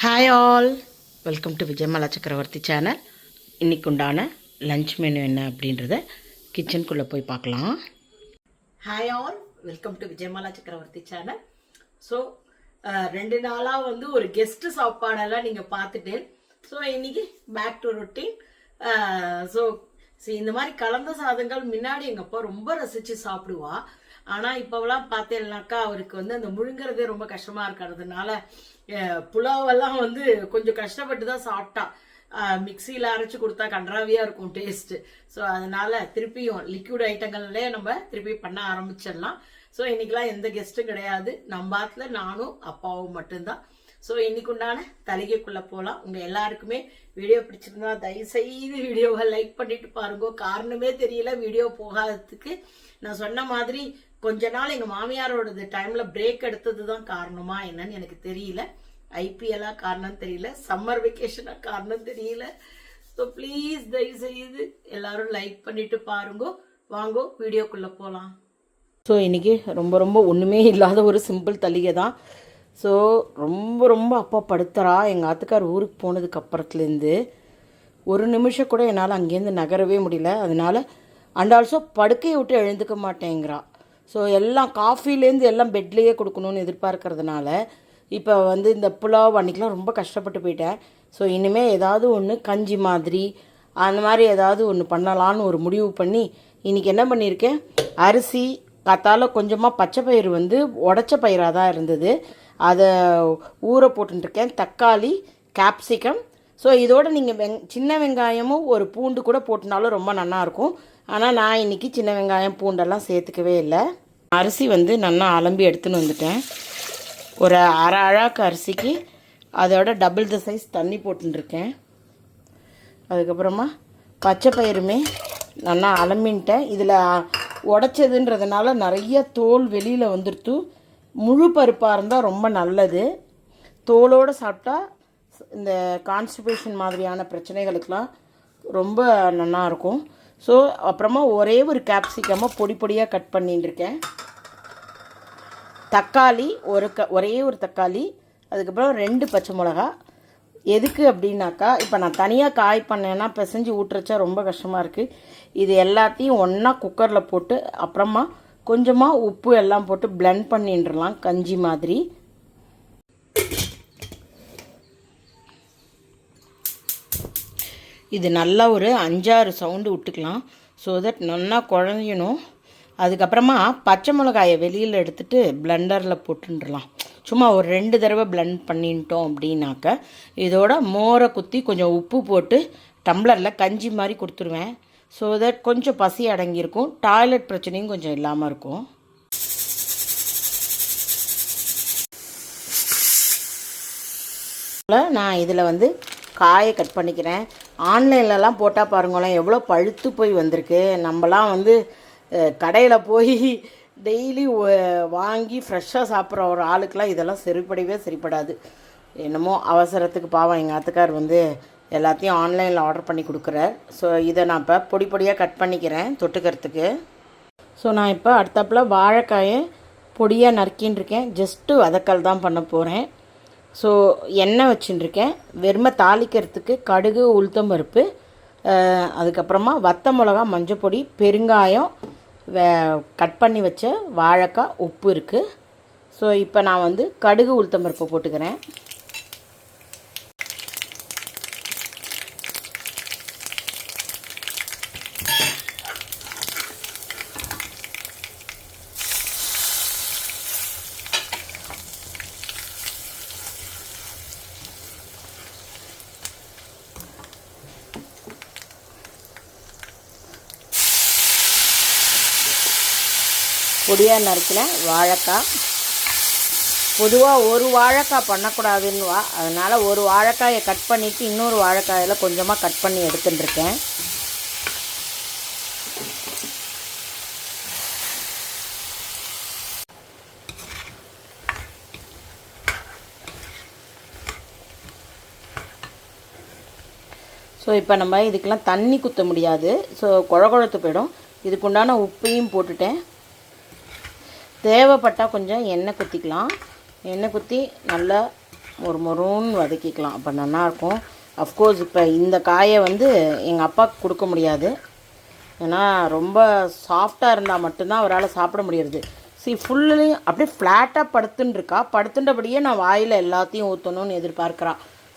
Hi all, welcome to Vijayamala சக்கரவர்த்தி channel. இன்றைக்கு உண்டான லஞ்ச் மெனு என்ன அப்படின்றத கிச்சனுக்குள்ளே போய் பார்க்கலாம். Hi all, welcome to Vijayamala சக்கரவர்த்தி சேனல். ஸோ 2 நாளாக ஒரு கெஸ்ட்டு சாப்பாடெல்லாம் நீங்கள் பார்த்துட்டு, ஸோ இன்றைக்கி பேக் டு ரொட்டீன். ஸோ இந்த மாதிரி கலந்த சாதங்கள் முன்னாடி எங்கள் அப்பா ரொம்ப ரசித்து சாப்பிடுவா. ஆனால் இப்போவெல்லாம் பார்த்தேன்னாக்கா அவருக்கு அந்த முழுங்குறதே ரொம்ப கஷ்டமாக இருக்கிறதுனால புலாவெல்லாம் கொஞ்சம் கஷ்டப்பட்டு தான் சாப்பிட்டா. மிக்சியில் அரைச்சி கொடுத்தா கன்றாவியாக இருக்கும் டேஸ்ட்டு. ஸோ அதனால திருப்பியும் லிக்விட் ஐட்டங்கள்லேயே நம்ம திருப்பி பண்ண ஆரம்பிச்சிடலாம். ஸோ இன்னைக்கெல்லாம் எந்த கெஸ்ட்டும் கிடையாது, நம்ம ஆத்துல நானும் அப்பாவும் மட்டும்தான். ஸோ இன்னைக்கு உண்டான தலிகைக்குள்ளே போகலாம். உங்கள் எல்லாருக்குமே வீடியோ பிடிச்சிருந்தா தயவுசெய்து வீடியோவை லைக் பண்ணிட்டு பாருங்க. காரணமே தெரியல வீடியோ போகாததுக்கு. நான் சொன்ன மாதிரி கொஞ்ச நாள் எங்கள் மாமியாரோடது டைமில் பிரேக் எடுத்தது தான் காரணமா என்னன்னு எனக்கு தெரியல. ஐபிஎல்லா காரணம் தெரியல, சம்மர் வெக்கேஷனா காரணம் தெரியல. ஸோ ப்ளீஸ் தயவுசெய்து எல்லாரும் லைக் பண்ணிட்டு பாருங்க. வாங்கோ வீடியோக்குள்ளே போகலாம். ஸோ இன்றைக்கி ரொம்ப ஒன்றுமே இல்லாத ஒரு சிம்பிள் தலிகை தான். ஸோ ரொம்ப அப்பா படுத்துறா. எங்கள் ஆத்துக்கார் ஊருக்கு போனதுக்கு அப்புறத்துலேருந்து ஒரு நிமிஷம் கூட என்னால் அங்கேருந்து நகரவே முடியல. அதனால் அண்ட் ஆல்சோ படுக்கையை விட்டு எழுந்துக்க மாட்டேங்கிறா. ஸோ எல்லாம் காஃபிலேருந்து எல்லாம் பெட்லேயே கொடுக்கணும்னு எதிர்பார்க்கறதுனால இப்போ இந்த புலாவ் அன்றைக்கெலாம் ரொம்ப கஷ்டப்பட்டு போயிட்டேன். ஸோ இனிமேல் ஏதாவது ஒன்று கஞ்சி மாதிரி அந்த மாதிரி ஏதாவது ஒன்று பண்ணலான்னு ஒரு முடிவு பண்ணி இன்றைக்கி என்ன பண்ணியிருக்கேன், அரிசி காத்தால கொஞ்சமாக பச்சை பயிறு உடச்ச பயிராக தான் இருந்தது, அதை ஊற போட்டுருக்கேன். தக்காளி, கேப்சிகம். ஸோ இதோடு நீங்கள் சின்ன வெங்காயமும் ஒரு பூண்டு கூட போட்டினாலும் ரொம்ப நல்லாயிருக்கும். ஆனால் நான் இன்றைக்கி சின்ன வெங்காயம் பூண்டெல்லாம் சேர்த்துக்கவே இல்லை. அரிசி நல்லா அலம்பி எடுத்துன்னு வந்துட்டேன். ஒரு அரை அழாக்கு அரிசிக்கு அதோட டபுள் த சைஸ் தண்ணி போட்டுருக்கேன். அதுக்கப்புறமா பச்சை பயிருமே நல்லா அலம்பின்ட்டேன். இதில் உடச்சதுன்றதுனால நிறைய தோல் வெளியில் வந்துடுத்து. முழு பருப்பாக இருந்தால் ரொம்ப நல்லது. தோலோடு சாப்பிட்டா இந்த கான்ஸ்டிபேஷன் மாதிரியான பிரச்சனைகளுக்கெலாம் ரொம்ப நல்லாயிருக்கும். ஸோ அப்புறமா ஒரே ஒரு கேப்சிகமாக பொடியாக கட் பண்ணிட்டுருக்கேன். தக்காளி ஒரே ஒரு தக்காளி, அதுக்கப்புறம் 2 பச்சை மிளகா. எதுக்கு அப்படின்னாக்கா, இப்போ நான் தனியாக காய் பண்ணேன்னா பிசைஞ்சு ஊட்டுறச்சா ரொம்ப கஷ்டமாக இருக்குது. இது எல்லாத்தையும் ஒன்றா குக்கரில் போட்டு அப்புறமா கொஞ்சமாக உப்பு எல்லாம் போட்டு பிளெண்ட் பண்ணிடலாம் கஞ்சி மாதிரி. இது நல்லா ஒரு 5-6 சவுண்டு விட்டுக்கலாம். ஸோ தட் நல்லா குழஞ்சணும். அதுக்கப்புறமா பச்சை மிளகாயை வெளியில் எடுத்துகிட்டு பிளெண்டரில் போட்டுடலாம். சும்மா ஒரு 2 தடவை பிளெண்ட் பண்ணிட்டோம் அப்படின்னாக்க இதோட மோரை குத்தி கொஞ்சம் உப்பு போட்டு டம்ளரில் கஞ்சி மாதிரி கொடுத்துருவேன். ஸோ தட் கொஞ்சம் பசி அடங்கியிருக்கும், டாய்லெட் பிரச்சனையும் கொஞ்சம் இல்லாமல் இருக்கும். நான் இதில் காயை கட் பண்ணிக்கிறேன். ஆன்லைன்லலாம் போட்டால் பாருங்களேன் எவ்வளோ பழுத்து போய் வந்திருக்கு. நம்மலாம் கடையில் போய் டெய்லி வாங்கி ஃப்ரெஷ்ஷாக சாப்பிட்ற ஒரு ஆளுக்கெலாம் இதெல்லாம் சரிப்படாது. என்னமோ அவசரத்துக்கு பாவம் எங்கள் ஆத்துக்கார் எல்லாத்தையும் ஆன்லைனில் ஆர்டர் பண்ணி கொடுக்குறார். ஸோ இதை நான் இப்போ பொடியாக கட் பண்ணிக்கிறேன் தொட்டுக்கிறதுக்கு. ஸோ நான் இப்போ அடுத்தாப்பில் வாழைக்காயை பொடியாக நறுக்கின்றிருக்கேன். ஜஸ்ட்டு வதக்கல் தான் பண்ண போகிறேன். ஸோ எண்ணெய் வச்சுட்டுருக்கேன். வெறுமை தாளிக்கிறதுக்கு கடுகு, உளுத்தம்பருப்பு, அதுக்கப்புறமா வத்த மிளகா, மஞ்சப்பொடி, பெருங்காயம், கட் பண்ணி வச்ச வாழைக்காய், உப்பு இருக்குது. ஸோ இப்போ நான் கடுகு, உளுத்தம்பருப்பை போட்டுக்கிறேன். பொடியாக நறுக்கல வாழைக்காய். பொதுவாக ஒரு வாழைக்காய் பண்ணக்கூடாதுன்னுவா, அதனால் ஒரு வாழைக்காயை கட் பண்ணிவிட்டு இன்னொரு வாழைக்காயில் கொஞ்சமாக கட் பண்ணி எடுத்துட்டுருக்கேன். ஸோ இப்போ நம்ம இதுக்கெல்லாம் தண்ணி குத்த முடியாது. ஸோ குழத்து போயிடும். இதுக்குண்டான உப்பையும் போட்டுட்டேன். தேவைப்பட்டால் கொஞ்சம் எண்ணெய் குத்திக்கலாம். எண்ணெய் குத்தி நல்லா மொறுன்னு வதக்கிக்கலாம். அப்போ நல்லாயிருக்கும். அஃப்கோர்ஸ் இப்போ இந்த காயை வந்து எங்கள் அப்பாவுக்கு கொடுக்க முடியாது. ஏன்னா ரொம்ப சாஃப்டாக இருந்தால் மட்டும்தான் அவரால் சாப்பிட முடியாது. ஃபுல்லையும் அப்படியே ஃப்ளாட்டாக படுத்துட்டுருக்கா. படுத்துட்டபடியே நான் வாயில் எல்லாத்தையும் ஊற்றணும்னு எதிர்பார்க்குறா.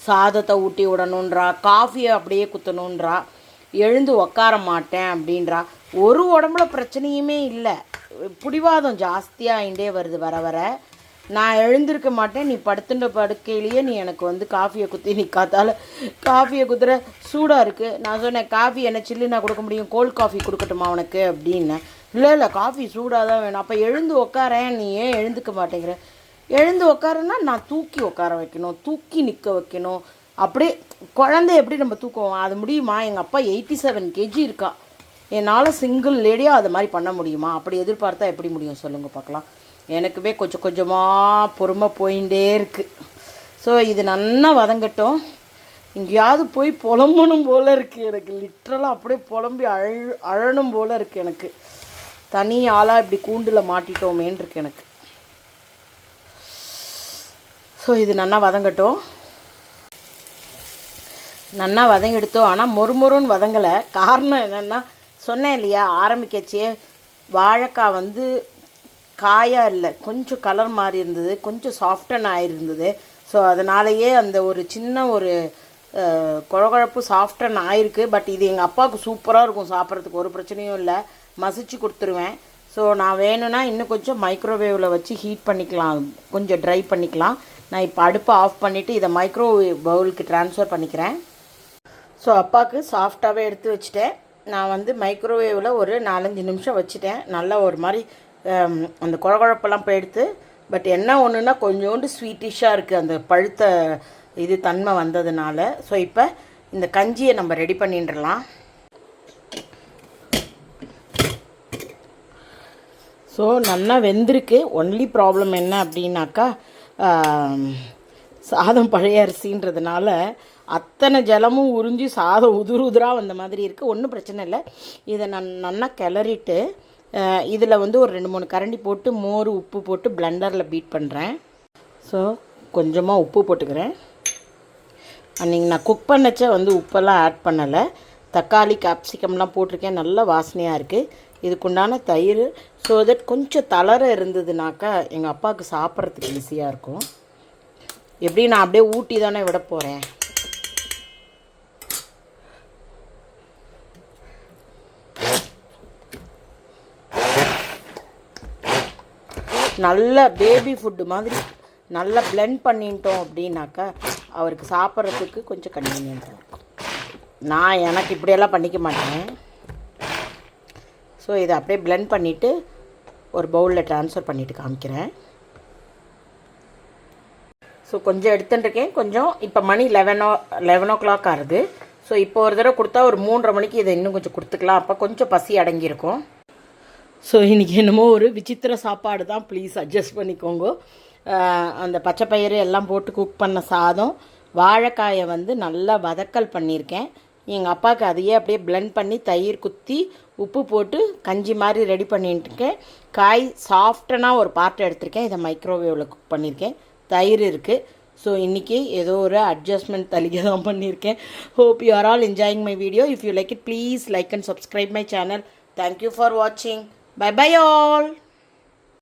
சாதத்தை ஊட்டி விடணுன்றா, காஃபியை அப்படியே குத்தணுன்றா, எழுந்து உக்கார மாட்டேன் அப்படின்றா. ஒரு உடம்புல பிரச்சனையுமே இல்லை, பிடிவாதம் ஜாஸ்தியாகிட்டே வருது வர வர. நான் எழுந்திருக்க மாட்டேன், நீ படுத்துட்ட படுக்கையிலேயே நீ எனக்கு வந்து காஃபியை குத்தி நிற்காத்தால காஃபியை குத்துற சூடாக இருக்குது. நான் சொன்னேன், காஃபி என்ன சில்லுன்னா கொடுக்க முடியும், கோல்ட் காஃபி கொடுக்கட்டுமா உனக்கு அப்படின்னேன். இல்லை காஃபி சூடாக தான் வேணும். அப்போ எழுந்து உக்காரேன், நீ ஏன் எழுந்துக்க மாட்டேங்கிற? எழுந்து உக்காருன்னா நான் தூக்கி உட்கார வைக்கணும், தூக்கி நிற்க வைக்கணும். அப்படியே குழந்தை எப்படி நம்ம தூக்குவோம்? அது முடியுமா? எங்கள் அப்பா 87 kg இருக்கா. என்னால் சிங்கிள் லேடியாக அது மாதிரி பண்ண முடியுமா? அப்படி எதிர்பார்த்தா எப்படி முடியும் சொல்லுங்கள் பார்க்கலாம். எனக்குவே கொஞ்சம் கொஞ்சமாக பொறுமை போயிட்டே இருக்குது. ஸோ இது நல்லா வதங்கட்டும். எங்கேயாவது போய் புலம்பணும் போல் இருக்குது எனக்கு. லிட்ரலாக அப்படியே புலம்பி அழணும் போல் இருக்குது எனக்கு. தனி ஆளாக இப்படி கூண்டில் மாட்டிட்டோமேன்னு இருக்குது எனக்கு. ஸோ இது நல்லா வதங்கட்டும். நல்லா வதங்கிடுத்தோம். ஆனால் மொறுன்னு வதங்கலை. காரணம் என்னென்னா, சொன்னேன் இல்லையா ஆரம்பிக்கச்சே, வாழைக்காய் வந்து காயாக இல்லை, கொஞ்சம் கலர் மாதிரி இருந்தது, கொஞ்சம் சாஃப்டன் ஆகிருந்தது. ஸோ அதனாலேயே அந்த ஒரு சின்ன ஒரு குழகுழப்பு சாஃப்டன் ஆகிருக்கு. பட் இது எங்கள் அப்பாவுக்கு சூப்பராக இருக்கும் சாப்பிட்றதுக்கு, ஒரு பிரச்சனையும் இல்லை. மசிச்சு கொடுத்துருவேன். ஸோ நான் வேணும்னா இன்னும் கொஞ்சம் மைக்ரோவேவில் வச்சு ஹீட் பண்ணிக்கலாம், கொஞ்சம் ட்ரை பண்ணிக்கலாம். நான் இப்போ அடுப்பை ஆஃப் பண்ணிவிட்டு இதை மைக்ரோவேவ் பவுலுக்கு ட்ரான்ஸ்ஃபர் பண்ணிக்கிறேன். ஸோ அப்பாவுக்கு சாஃப்டாகவே எடுத்து வச்சுட்டேன். நான் வந்து மைக்ரோவேவில் ஒரு 4-5 நிமிஷம் வச்சுட்டேன். நல்லா ஒரு மாதிரி அந்த குழகுழப்பெல்லாம் போயிடுத்து. பட் என்ன ஒன்றுனா கொஞ்சோண்டு ஸ்வீட்டிஷாக இருக்குது அந்த பழுத்த இது தன்மை வந்ததுனால. ஸோ இப்போ இந்த கஞ்சியை நம்ம ரெடி பண்ணிடலாம். ஸோ நல்லா வெந்திருக்கு. ஒன்லி ப்ராப்ளம் என்ன அப்படின்னாக்கா, சாதம் பழைய அரிசின்றதுனால அத்தனை ஜலமும் உறிஞ்சி சாதம் உதுராக வந்த மாதிரி இருக்குது. ஒன்றும் பிரச்சனை இல்லை. இதை நான் நல்லா கிளறிட்டு இதில் வந்து ஒரு 2-3 கரண்டி போட்டு மோர் உப்பு போட்டு பிளெண்டரில் பீட் பண்ணுறேன். ஸோ கொஞ்சமாக உப்பு போட்டுக்கிறேன். அன்றைக்கி நான் குக் பண்ணச்ச வந்து உப்பெல்லாம் ஆட் பண்ணலை. தக்காளி கேப்சிகம்லாம் போட்டிருக்கேன். நல்ல வாசனையாக இருக்குது. இதுக்குண்டான தயிர். ஸோ தட் கொஞ்சம் தளர இருந்ததுனாக்கா எங்கள் அப்பாவுக்கு சாப்பிட்றதுக்கு ஈஸியாக இருக்கும். எப்படி நான் அப்படியே ஊட்டி தானே விட போகிறேன். நல்ல பேபி ஃபுட்டு மாதிரி நல்லா பிளெண்ட் பண்ணிட்டோம் அப்படின்னாக்கா அவருக்கு சாப்பிட்றதுக்கு கொஞ்சம் கன்வீனியன்ட்டாக இருக்கும். நான் எனக்கு இப்படியெல்லாம் பண்ணிக்க மாட்டேன். ஸோ இதை அப்படியே பிளெண்ட் பண்ணிவிட்டு ஒரு பவுலில் ட்ரான்ஸ்ஃபர் பண்ணிவிட்டு காமிக்கிறேன். ஸோ கொஞ்சம் எடுத்துட்டுருக்கேன். கொஞ்சம் இப்போ மணி 11 o'clock ஆகுது. ஸோ இப்போ ஒரு தடவை கொடுத்தா ஒரு 3:30 மணிக்கு இதை இன்னும் கொஞ்சம் கொடுத்துக்கலாம். அப்போ கொஞ்சம் பசி அடங்கியிருக்கும். ஸோ இன்றைக்கி என்னமோ ஒரு விசித்திர சாப்பாடு தான், ப்ளீஸ் அட்ஜஸ்ட் பண்ணிக்கோங்க. அந்த பச்சை பயிறு எல்லாம் போட்டு குக் பண்ண சாதம், வாழைக்காயை வந்து நல்லா வதக்கல் பண்ணியிருக்கேன். எங்கள் அப்பாவுக்கு அதையே அப்படியே பிளெண்ட் பண்ணி தயிர் குத்தி உப்பு போட்டு கஞ்சி மாதிரி ரெடி பண்ணிட்டுருக்கேன். காய் சாஃப்டனாக ஒரு பார்ட் எடுத்திருக்கேன். இதை மைக்ரோவேவில் குக் பண்ணியிருக்கேன். தயிர் இருக்குது. ஸோ இன்றைக்கி ஏதோ ஒரு அட்ஜஸ்ட்மெண்ட் தலிகை தான் பண்ணியிருக்கேன். Hope you are all enjoying my video. If you like it, please like and subscribe my channel. Thank you for வாட்சிங். Bye bye all.